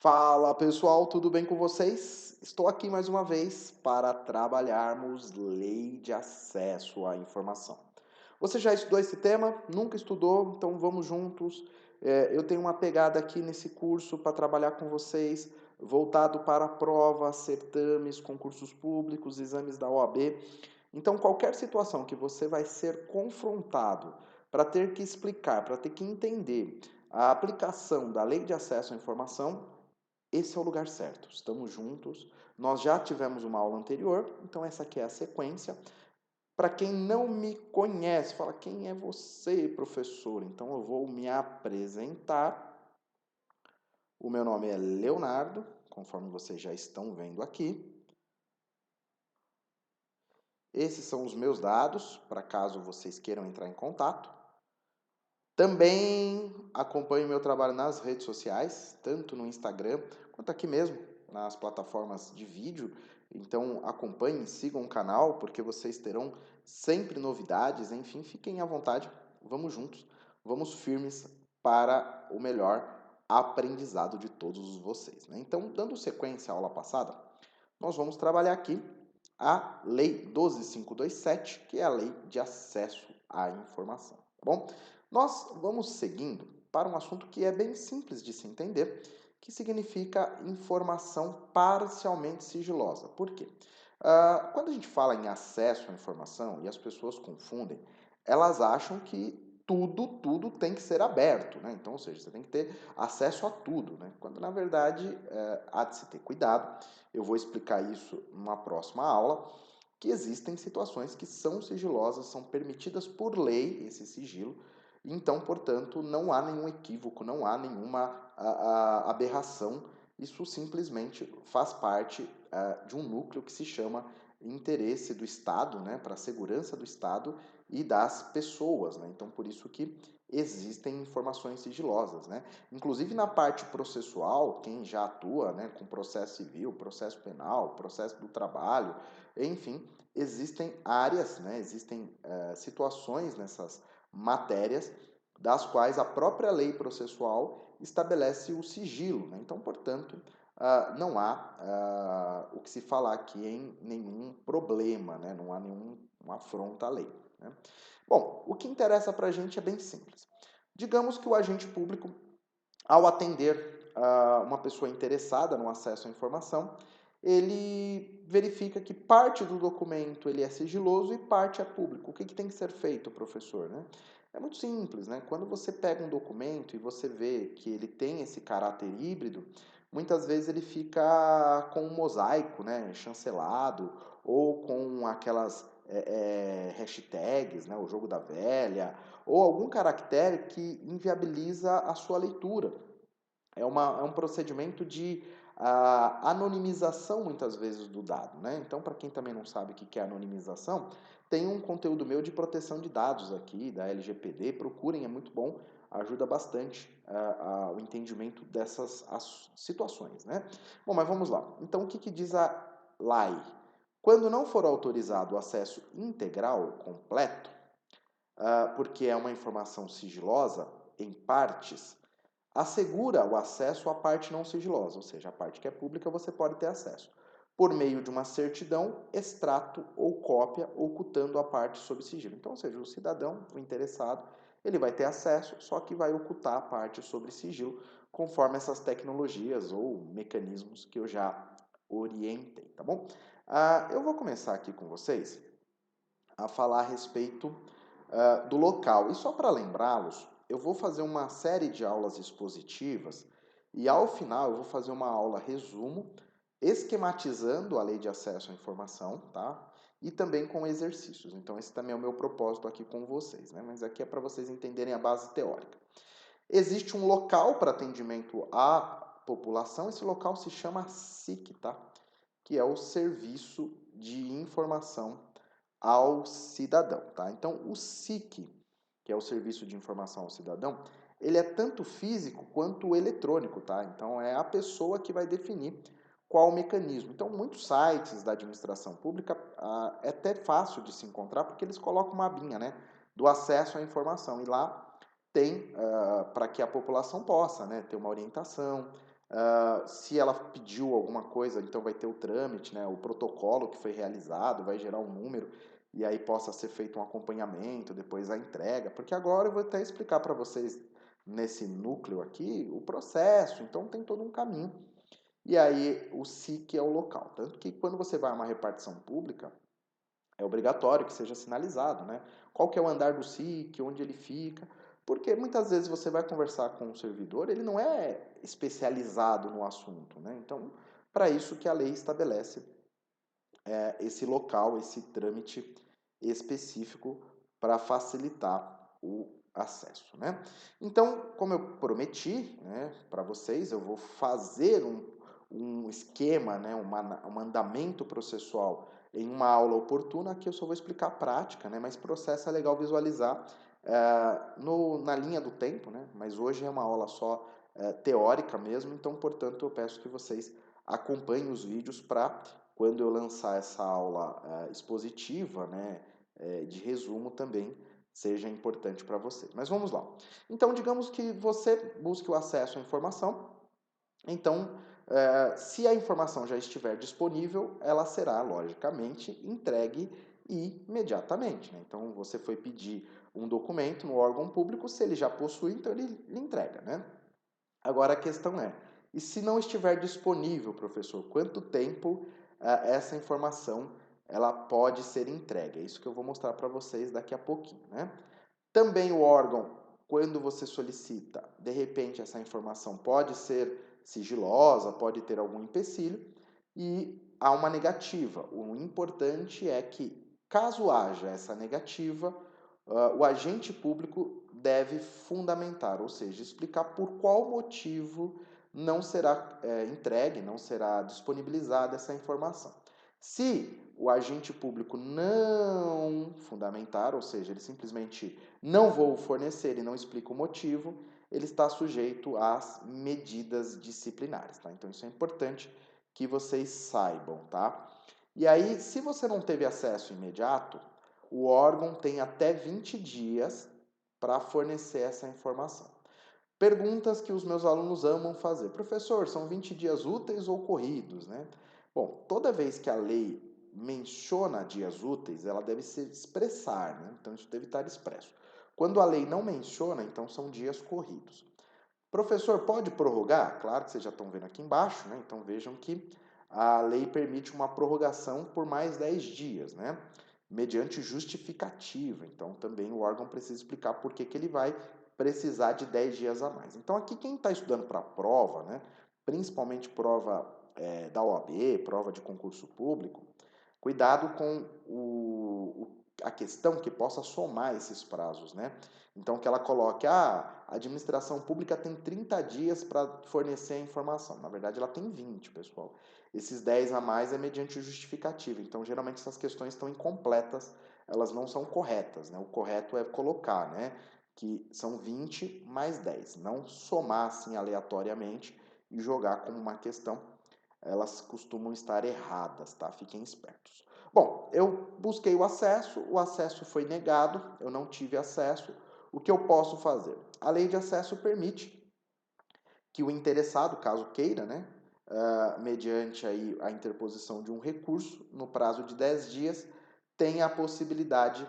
Fala pessoal, tudo bem com vocês? Estou aqui mais uma vez para trabalharmos lei de acesso à informação. Você já estudou esse tema? Nunca estudou? Então vamos juntos. Eu tenho uma pegada aqui nesse curso para trabalhar com vocês, voltado para provas, certames, concursos públicos, exames da OAB. Então, qualquer situação que você vai ser confrontado para ter que explicar, para ter que entender a aplicação da lei de acesso à informação, esse é o lugar certo. Estamos juntos. Nós já tivemos uma aula anterior, então essa aqui é a sequência. Para quem não me conhece, fala: "Quem é você, professor?". Então eu vou me apresentar. O meu nome é Leonardo, conforme vocês já estão vendo aqui. Esses são os meus dados, para caso vocês queiram entrar em contato. Também acompanhe meu trabalho nas redes sociais, tanto no Instagram quanto aqui mesmo, nas plataformas de vídeo. Então acompanhem, sigam o canal, porque vocês terão sempre novidades. Enfim, fiquem à vontade, vamos juntos, vamos firmes para o melhor aprendizado de todos vocês, né? Então, dando sequência à aula passada, nós vamos trabalhar aqui a Lei 12.527, que é a Lei de Acesso à Informação, tá bom? Nós vamos seguindo para um assunto que é bem simples de se entender, que significa informação parcialmente sigilosa. Por quê? Quando a gente fala em acesso à informação e as pessoas confundem, elas acham que tudo tem que ser aberto, né? Então, ou seja, você tem que ter acesso a tudo, né? Quando na verdade há de se ter cuidado. Eu vou explicar isso numa próxima aula, que existem situações que são sigilosas, são permitidas por lei esse sigilo, então, portanto, não há nenhum equívoco, não há nenhuma aberração, isso simplesmente faz parte de um núcleo que se chama interesse do Estado, né, para a segurança do Estado e das pessoas, né? Então, por isso que existem informações sigilosas, né? Inclusive na parte processual, quem já atua, né, com processo civil, processo penal, processo do trabalho, enfim, existem áreas, né, existem situações nessas matérias das quais a própria lei processual estabelece o sigilo, né? Então, portanto, não há o que se falar aqui em nenhum problema, né? Não há nenhuma afronta à lei, né? Bom, o que interessa para a gente é bem simples. Digamos que o agente público, ao atender uma pessoa interessada no acesso à informação, ele verifica que parte do documento ele é sigiloso e parte é público. O que tem que ser feito, professor, né? É muito simples, né? Quando você pega um documento e você vê que ele tem esse caráter híbrido, muitas vezes ele fica com um mosaico, né? Chancelado, ou com aquelas hashtags, né? O jogo da velha, ou algum caractere que inviabiliza a sua leitura. É um procedimento de anonimização, muitas vezes, do dado, né? Então, para quem também não sabe o que é anonimização, tem um conteúdo meu de proteção de dados aqui, da LGPD, procurem, é muito bom, ajuda bastante o entendimento dessas situações, né? Bom, mas vamos lá. Então, o que diz a lei? Quando não for autorizado o acesso integral, completo, porque é uma informação sigilosa, em partes, assegura o acesso à parte não sigilosa, ou seja, a parte que é pública você pode ter acesso, por meio de uma certidão, extrato ou cópia, ocultando a parte sob sigilo. Então, ou seja, o cidadão, o interessado, ele vai ter acesso, só que vai ocultar a parte sobre sigilo, conforme essas tecnologias ou mecanismos que eu já orientei, tá bom? Eu vou começar aqui com vocês a falar a respeito do local. E só para lembrá-los, eu vou fazer uma série de aulas expositivas e ao final eu vou fazer uma aula resumo, esquematizando a lei de acesso à informação, tá? E também com exercícios. Então esse também é o meu propósito aqui com vocês, né? Mas aqui é para vocês entenderem a base teórica. Existe um local para atendimento à população, esse local se chama SIC, tá? Que é o Serviço de Informação ao Cidadão, tá? Então, o SIC, que é o Serviço de Informação ao Cidadão, ele é tanto físico quanto eletrônico, tá? Então, é a pessoa que vai definir qual o mecanismo. Então, muitos sites da administração pública é até fácil de se encontrar porque eles colocam uma abinha, né, do acesso à informação e lá tem para que a população possa, né, ter uma orientação, Se ela pediu alguma coisa, então vai ter o trâmite, né, o protocolo que foi realizado, vai gerar um número, e aí possa ser feito um acompanhamento, depois a entrega, porque agora eu vou até explicar para vocês nesse núcleo aqui o processo, então tem todo um caminho. E aí o SIC é o local, tanto que quando você vai a uma repartição pública, é obrigatório que seja sinalizado, né? Qual que é o andar do SIC, onde ele fica, porque muitas vezes você vai conversar com um servidor, ele não é especializado no assunto, né? Então, para isso que a lei estabelece esse local, esse trâmite específico para facilitar o acesso, né? Então, como eu prometi, né, para vocês, eu vou fazer um esquema, né, um andamento processual em uma aula oportuna, aqui eu só vou explicar a prática, né, mas processo é legal visualizar na linha do tempo, né, mas hoje é uma aula só teórica mesmo, então, portanto, eu peço que vocês acompanhem os vídeos para quando eu lançar essa aula expositiva, né, de resumo também, seja importante para você. Mas vamos lá. Então, digamos que você busque o acesso à informação. Então, se a informação já estiver disponível, ela será, logicamente, entregue imediatamente, né? Então, você foi pedir um documento no órgão público, se ele já possui, então ele lhe entrega, né? Agora a questão é, e se não estiver disponível, professor, quanto tempo essa informação ela pode ser entregue? É isso que eu vou mostrar para vocês daqui a pouquinho, né? Também o órgão, quando você solicita, de repente essa informação pode ser sigilosa, pode ter algum empecilho e há uma negativa. O importante é que, caso haja essa negativa, o agente público deve fundamentar, ou seja, explicar por qual motivo não será entregue, não será disponibilizada essa informação. Se o agente público não fundamentar, ou seja, ele simplesmente não vou fornecer e não explica o motivo, ele está sujeito às medidas disciplinares, tá? Então isso é importante que vocês saibam, tá? E aí, se você não teve acesso imediato, o órgão tem até 20 dias para fornecer essa informação. Perguntas que os meus alunos amam fazer. Professor, são 20 dias úteis ou corridos, né? Bom, toda vez que a lei menciona dias úteis, ela deve se expressar, né? Então isso deve estar expresso. Quando a lei não menciona, então são dias corridos. Professor, pode prorrogar? Claro que vocês já estão vendo aqui embaixo, né? Então vejam que a lei permite uma prorrogação por mais 10 dias, né? Mediante justificativa. Então também o órgão precisa explicar por que ele vai precisar de 10 dias a mais. Então aqui quem está estudando para a prova, né? Principalmente prova da OAB, prova de concurso público, cuidado com a questão que possa somar esses prazos, né? Então, que ela coloque, a administração pública tem 30 dias para fornecer a informação. Na verdade, ela tem 20, pessoal. Esses 10 a mais é mediante justificativa. Então, geralmente, essas questões estão incompletas, elas não são corretas, né? O correto é colocar, né? Que são 20 mais 10. Não somar, assim, aleatoriamente e jogar como uma questão. Elas costumam estar erradas, tá? Fiquem espertos. Bom, eu busquei o acesso foi negado, eu não tive acesso. O que eu posso fazer? A lei de acesso permite que o interessado, caso queira, né, mediante aí a interposição de um recurso, no prazo de 10 dias, tenha a possibilidade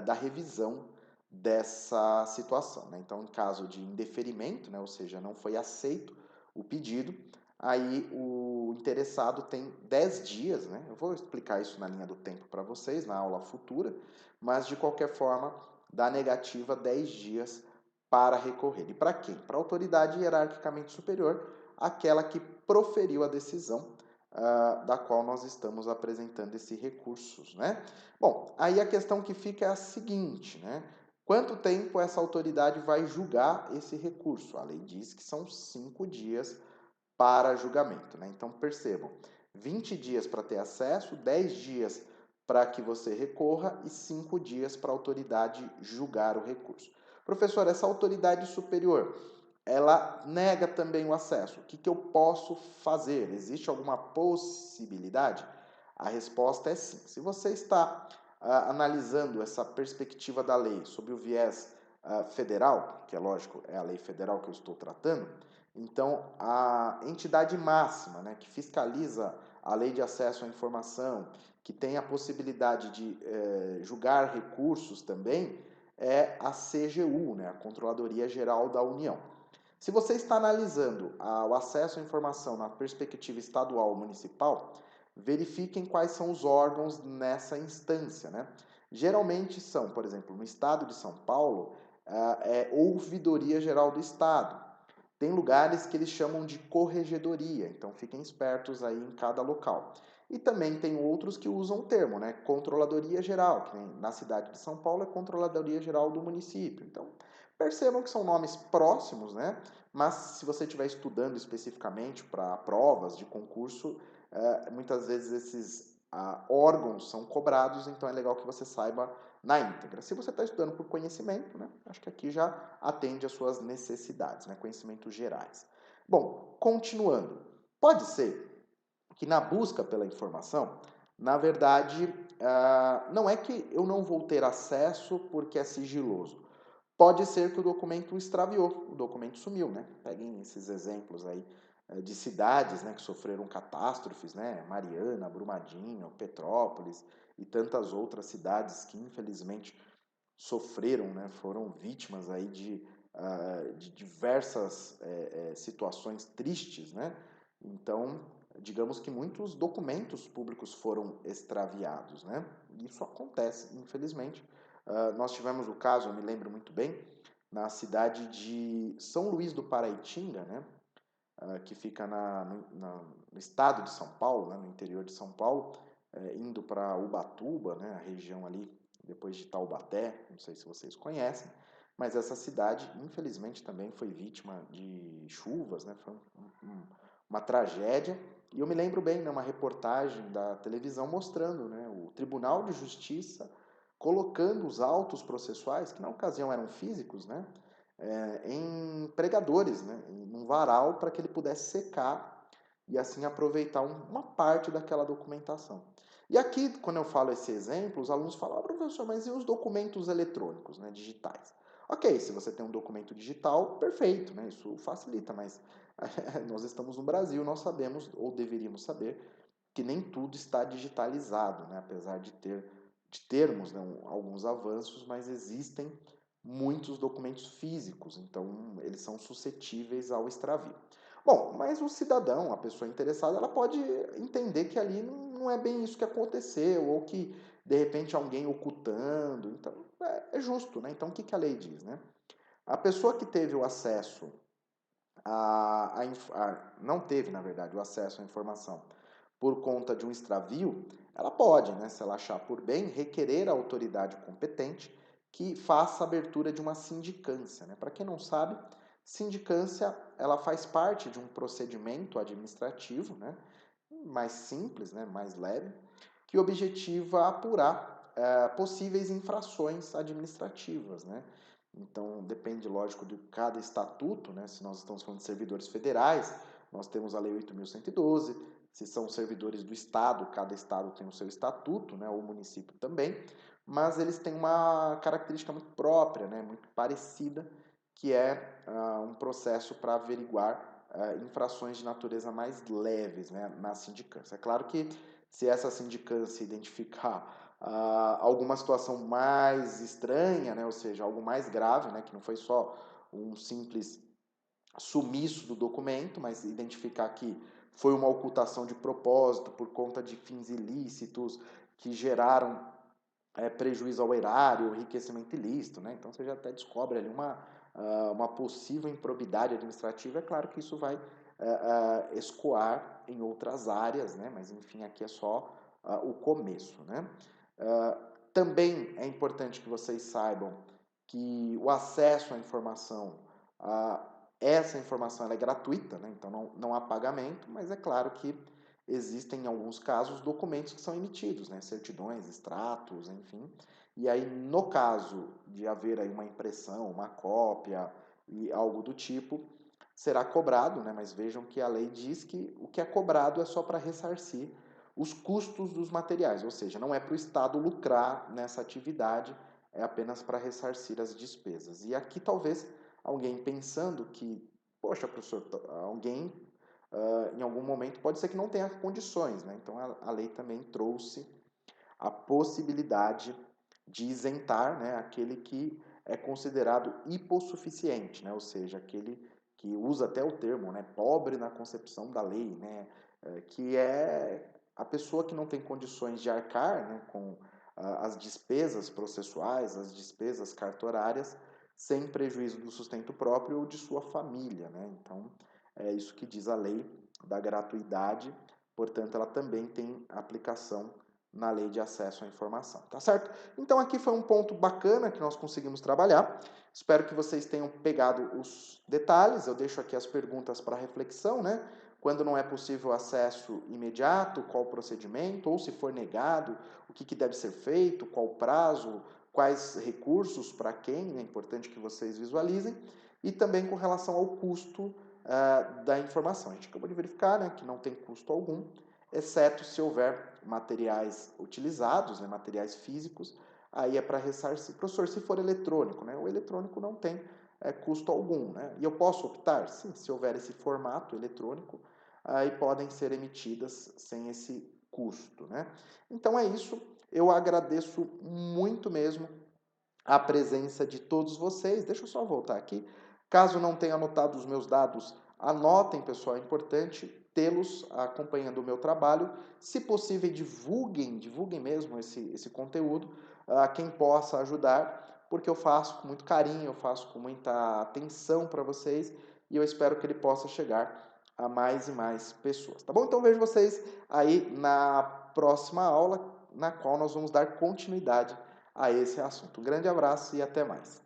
da revisão dessa situação, né? Então, em caso de indeferimento, né, ou seja, não foi aceito o pedido, aí o interessado tem 10 dias, né? Eu vou explicar isso na linha do tempo para vocês, na aula futura, mas de qualquer forma, dá negativa 10 dias para recorrer. E para quem? Para a autoridade hierarquicamente superior, aquela que proferiu a decisão da qual nós estamos apresentando esse recursos, né? Bom, aí a questão que fica é a seguinte, né? Quanto tempo essa autoridade vai julgar esse recurso? A lei diz que são 5 dias para julgamento, né? Então percebam, 20 dias para ter acesso, 10 dias para que você recorra e 5 dias para a autoridade julgar o recurso. Professor, essa autoridade superior, ela nega também o acesso. O que eu posso fazer? Existe alguma possibilidade? A resposta é sim. Se você está analisando essa perspectiva da lei sob o viés federal, que é lógico, é a lei federal que eu estou tratando, Então, a entidade máxima, né, que fiscaliza a lei de acesso à informação, que tem a possibilidade de julgar recursos também, é a CGU, né, a Controladoria Geral da União. Se você está analisando o acesso à informação na perspectiva estadual ou municipal, verifiquem quais são os órgãos nessa instância, né? Geralmente são, por exemplo, no estado de São Paulo, Ouvidoria Geral do Estado. Tem lugares que eles chamam de corregedoria, então fiquem espertos aí em cada local. E também tem outros que usam o termo, né? Controladoria Geral, que na cidade de São Paulo é Controladoria Geral do município. Então, percebam que são nomes próximos, né? Mas se você estiver estudando especificamente para provas de concurso, muitas vezes esses órgãos são cobrados, então é legal que você saiba na íntegra. Se você está estudando por conhecimento, né, acho que aqui já atende às suas necessidades, né, conhecimentos gerais. Bom, continuando. Pode ser que na busca pela informação, na verdade, não é que eu não vou ter acesso porque é sigiloso. Pode ser que o documento extraviou, o documento sumiu, né? Peguem esses exemplos aí de cidades, né, que sofreram catástrofes, né? Mariana, Brumadinho, Petrópolis e tantas outras cidades que infelizmente sofreram, né? Foram vítimas aí de diversas situações tristes, né? Então, digamos que muitos documentos públicos foram extraviados, né? Isso acontece, infelizmente. Nós tivemos o caso, eu me lembro muito bem, na cidade de São Luís do Paraitinga, né? Que fica no estado de São Paulo, né? No interior de São Paulo, indo para Ubatuba, né? A região ali depois de Taubaté, não sei se vocês conhecem, mas essa cidade, infelizmente, também foi vítima de chuvas, né? Foi uma tragédia. E eu me lembro bem, né, uma reportagem da televisão mostrando, né, o Tribunal de Justiça colocando os autos processuais, que na ocasião eram físicos, né, em pregadores, né, em um varal para que ele pudesse secar e assim aproveitar uma parte daquela documentação. E aqui, quando eu falo esse exemplo, os alunos falam, professor, mas e os documentos eletrônicos, né, digitais? Ok, se você tem um documento digital, perfeito, né, isso facilita, mas nós estamos no Brasil, nós sabemos, ou deveríamos saber, que nem tudo está digitalizado, né? Apesar de termos, né, alguns avanços, mas existem muitos documentos físicos, então eles são suscetíveis ao extravio. Bom, mas o cidadão, a pessoa interessada, ela pode entender que ali não é bem isso que aconteceu, ou que de repente alguém ocultando, então é justo, né? Então o que, que a lei diz, né? A pessoa que teve o acesso não teve, na verdade, o acesso à informação por conta de um extravio, ela pode, né, se ela achar por bem, requerer à autoridade competente que faça a abertura de uma sindicância. Né? Para quem não sabe, sindicância ela faz parte de um procedimento administrativo, né, mais simples, né, mais leve, que objetiva apurar possíveis infrações administrativas, né? Então, depende, lógico, de cada estatuto, né? Se nós estamos falando de servidores federais, nós temos a Lei 8.112. Se são servidores do Estado, cada Estado tem o seu estatuto, né? O município também. Mas eles têm uma característica muito própria, né? Muito parecida, que é um processo para averiguar infrações de natureza mais leves, né? Na sindicância. É claro que se essa sindicância identificar alguma situação mais estranha, né, ou seja, algo mais grave, né, que não foi só um simples sumiço do documento, mas identificar que foi uma ocultação de propósito por conta de fins ilícitos que geraram prejuízo ao erário, enriquecimento ilícito, né? Então você já até descobre ali uma possível improbidade administrativa. É claro que isso vai escoar em outras áreas, né? Mas enfim, aqui é só o começo, né? Também é importante que vocês saibam que o acesso à informação, essa informação ela é gratuita, né? Então não há pagamento, mas é claro que existem, em alguns casos, documentos que são emitidos, né? Certidões, extratos, enfim. E aí, no caso de haver aí uma impressão, uma cópia e algo do tipo, será cobrado, né? Mas vejam que a lei diz que o que é cobrado é só para ressarcir os custos dos materiais, ou seja, não é para o Estado lucrar nessa atividade, é apenas para ressarcir as despesas. E aqui talvez alguém pensando que Poxa, professor, alguém em algum momento pode ser que não tenha condições, né? Então a lei também trouxe a possibilidade de isentar, né, aquele que é considerado hipossuficiente, né? Ou seja, aquele que usa até o termo, né, pobre na concepção da lei, né, que é a pessoa que não tem condições de arcar, né, com as despesas processuais, as despesas cartorárias, sem prejuízo do sustento próprio ou de sua família, né? Então, é isso que diz a lei da gratuidade, portanto, ela também tem aplicação na lei de acesso à informação, tá certo? Então aqui foi um ponto bacana que nós conseguimos trabalhar. Espero que vocês tenham pegado os detalhes. Eu deixo aqui as perguntas para reflexão, né? Quando não é possível acesso imediato, qual o procedimento, ou se for negado, o que deve ser feito, qual o prazo, quais recursos para quem, é importante que vocês visualizem, e também com relação ao custo da informação. A gente acabou de verificar, né, que não tem custo algum, exceto se houver materiais utilizados, né, materiais físicos, aí é para ressarcir. Professor, se for eletrônico, né, o eletrônico não tem custo algum, né? E eu posso optar? Sim, se houver esse formato eletrônico, aí podem ser emitidas sem esse custo, né? Então é isso, eu agradeço muito mesmo a presença de todos vocês. Deixa eu só voltar aqui. Caso não tenha anotado os meus dados, anotem, pessoal, é importante tê-los acompanhando o meu trabalho. Se possível, divulguem mesmo esse conteúdo a quem possa ajudar, porque eu faço com muito carinho, eu faço com muita atenção para vocês e eu espero que ele possa chegar a mais e mais pessoas, tá bom? Então vejo vocês aí na próxima aula, na qual nós vamos dar continuidade a esse assunto. Um grande abraço e até mais.